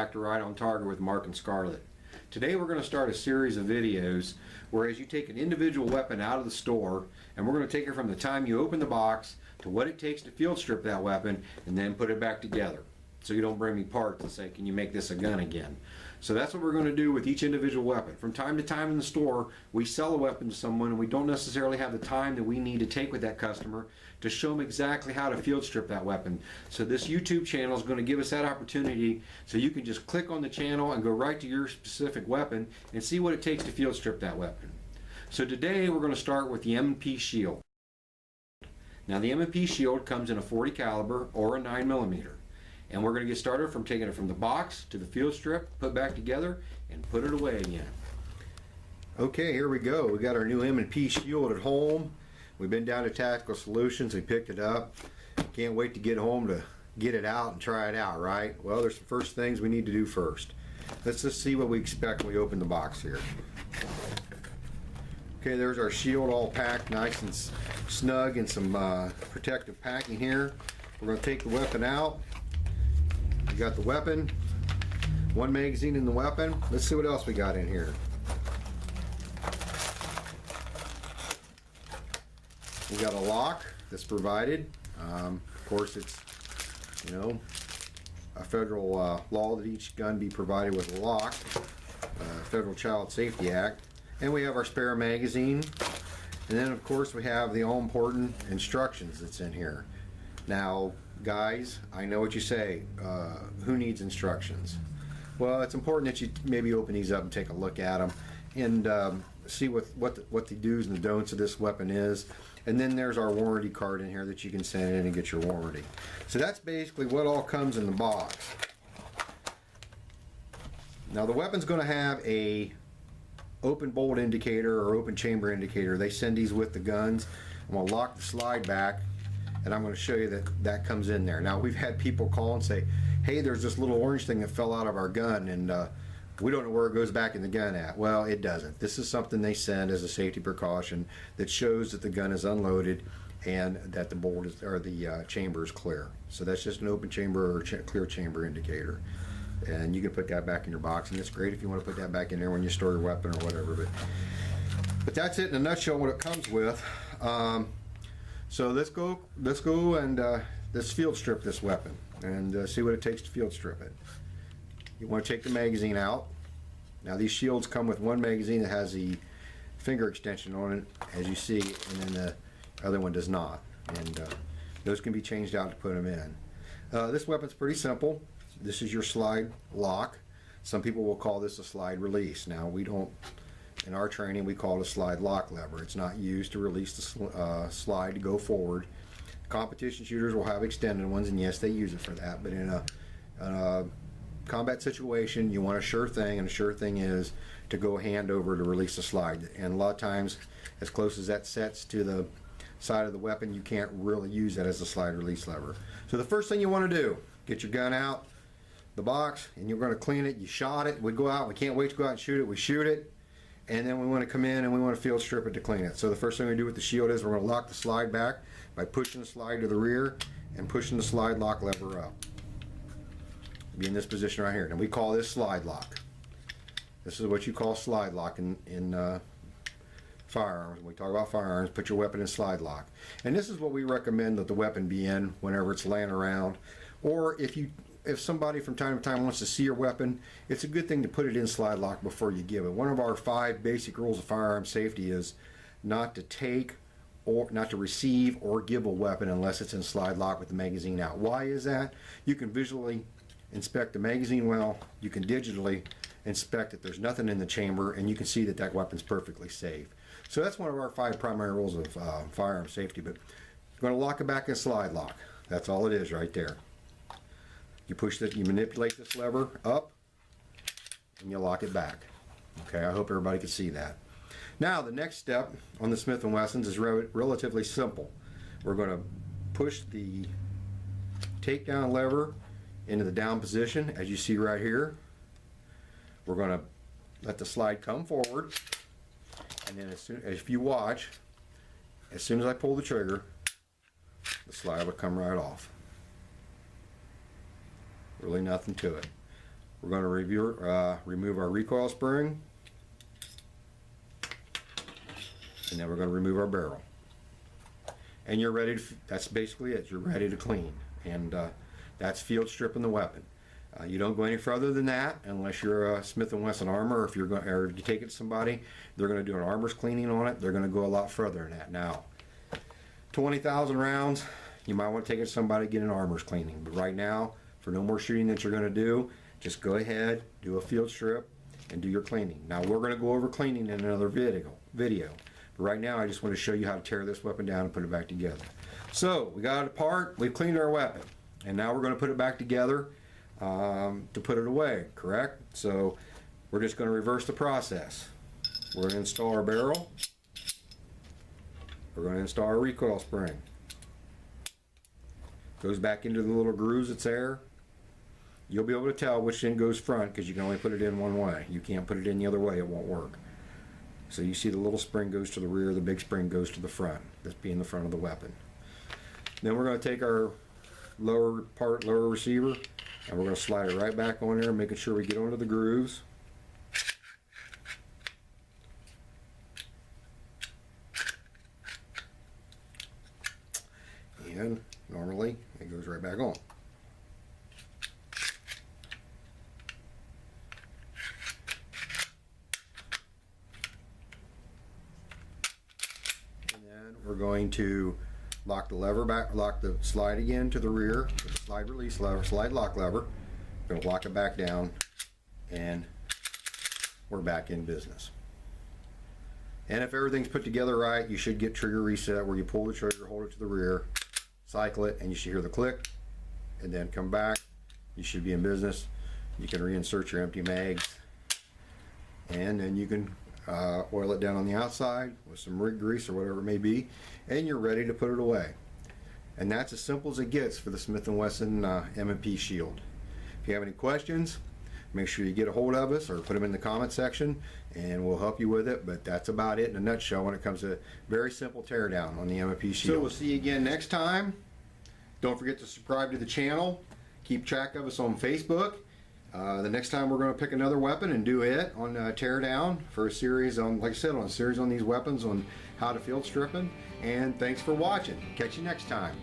back to Right on Target with Mark and Scarlett. Today we're going to start a series of videos where as you take an individual weapon out of the store, and we're going to take it from the time you open the box to what it takes to field strip that weapon and then put it back together. So you don't bring me parts and say, can you make this a gun again? So that's what we're going to do with each individual weapon. From time to time in the store, we sell a weapon to someone and we don't necessarily have the time that we need to take with that customer to show them exactly how to field strip that weapon. So this YouTube channel is going to give us that opportunity so you can just click on the channel and go right to your specific weapon and see what it takes to field strip that weapon. So today we're going to start with the M&P Shield. Now the M&P Shield comes in a .40 caliber or a 9mm. And we're going to get started from taking it from the box to the field strip, put back together, and put it away again. Okay, here we go. We got our new M&P Shield at home. We've been down to Tactical Solutions. We picked it up. Can't wait to get home to get it out and try it out, right? Well, there's the first things we need to do first. Let's just see what we expect when we open the box here. Okay, there's our shield all packed nice and snug in some protective packing here. We're going to take the weapon out. We got the weapon, one magazine in the weapon. Let's see what else we got in here. We got a lock that's provided. Of course, it's, you know, a federal law that each gun be provided with a lock, Federal Child Safety Act. And we have our spare magazine. And then, of course, we have the all-important instructions that's in here. Now, guys, I know what you say, who needs instructions? Well, it's important that you maybe open these up and take a look at them and see what the do's and the don'ts of this weapon is. And then there's our warranty card in here that you can send in and get your warranty. So that's basically what all comes in the box. Now the weapon's going to have a open bolt indicator or open chamber indicator. They send these with the guns. I'm going to lock the slide back, and I'm going to show you that that comes in there. Now we've had people call and say, hey, there's this little orange thing that fell out of our gun and we don't know where it goes back in the gun at. Well, it doesn't. This is something they send as a safety precaution that shows that the gun is unloaded and that the bolt is, or the chamber is clear. So that's just an open chamber or clear chamber indicator. And you can put that back in your box, and it's great if you want to put that back in there when you store your weapon or whatever. But that's it in a nutshell what it comes with. So let's go and let's field strip this weapon and see what it takes to field strip it. You want to take the magazine out. Now these shields come with one magazine that has the finger extension on it, as you see, and then the other one does not. And those can be changed out to put them in. This weapon's pretty simple. This is your slide lock. Some people will call this a slide release. Now we don't, in our training we call it a slide lock lever. It's not used to release the slide to go forward. Competition shooters will have extended ones, and yes, they use it for that, but in a combat situation you want a sure thing, and a sure thing is to go hand over to release the slide. And a lot of times, as close as that sets to the side of the weapon, you can't really use that as a slide release lever. So the first thing you want to do, get your gun out the box, and you're going to clean it. You shot it. We go out, we can't wait to go out and shoot it. We shoot it, and then we want to come in and we want to field strip it to clean it. So the first thing we do with the shield is we're going to lock the slide back by pushing the slide to the rear and pushing the slide lock lever up. Be in this position right here. And we call this slide lock. This is what you call slide lock in firearms. When we talk about firearms, put your weapon in slide lock. And this is what we recommend that the weapon be in whenever it's laying around. Or if somebody from time to time wants to see your weapon, it's a good thing to put it in slide lock before you give it. One of our 5 basic rules of firearm safety is not to take or not to receive or give a weapon unless it's in slide lock with the magazine out. Why is that? You can visually inspect the magazine well, you can digitally inspect that there's nothing in the chamber, and you can see that that weapon's perfectly safe. So that's one of our 5 primary rules of firearm safety. But you're going to lock it back in slide lock. That's all it is right there. You push this, you manipulate this lever up, and you lock it back. Okay, I hope everybody can see that. Now the next step on the Smith & Wessons is relatively simple. We're going to push the takedown lever into the down position, as you see right here. We're going to let the slide come forward, and then if you watch, as soon as I pull the trigger, the slide will come right off. Really nothing to it. We're going to remove our recoil spring, and then we're going to remove our barrel. And you're ready to, that's basically it, you're ready to clean. And that's field stripping the weapon. You don't go any further than that unless you're a Smith Wesson armor, or if you're going, or you take it to somebody, they're going to do an armor's cleaning on it. They're going to go a lot further than that. Now, 20,000 rounds, you might want to take it to somebody to get an armor's cleaning. But right now, for no more shooting that you're going to do, just go ahead, do a field strip, and do your cleaning. Now, we're going to go over cleaning in another video. But right now, I just want to show you how to tear this weapon down and put it back together. So, we got it apart, we've cleaned our weapon, and now we're going to put it back together to put it away, correct? So, we're just going to reverse the process. We're going to install our barrel. We're going to install our recoil spring. Goes back into the little grooves that's there. You'll be able to tell which end goes front because you can only put it in one way. You can't put it in the other way, it won't work. So you see the little spring goes to the rear, the big spring goes to the front, this being the front of the weapon. Then we're going to take our lower receiver, and we're going to slide it right back on there, making sure we get onto the grooves. And normally it goes right back on. And then we're going to lock the lever back, lock the slide again to the rear with the slide release lever, slide lock lever. We're going to lock it back down, and we're back in business. And if everything's put together right, you should get trigger reset where you pull the trigger, hold it to the rear, cycle it, and you should hear the click, and then come back. You should be in business. You can reinsert your empty mags, and then you can oil it down on the outside with some rig grease or whatever it may be, and you're ready to put it away. And that's as simple as it gets for the Smith & Wesson M&P Shield. If you have any questions, make sure you get a hold of us or put them in the comment section, and we'll help you with it. But that's about it in a nutshell when it comes to very simple teardown on the M&P Shield. So we'll see you again next time. Don't forget to subscribe to the channel. Keep track of us on Facebook. The next time we're going to pick another weapon and do it on teardown for a series on, like I said, on a series on these weapons on how to field stripping. And thanks for watching. Catch you next time.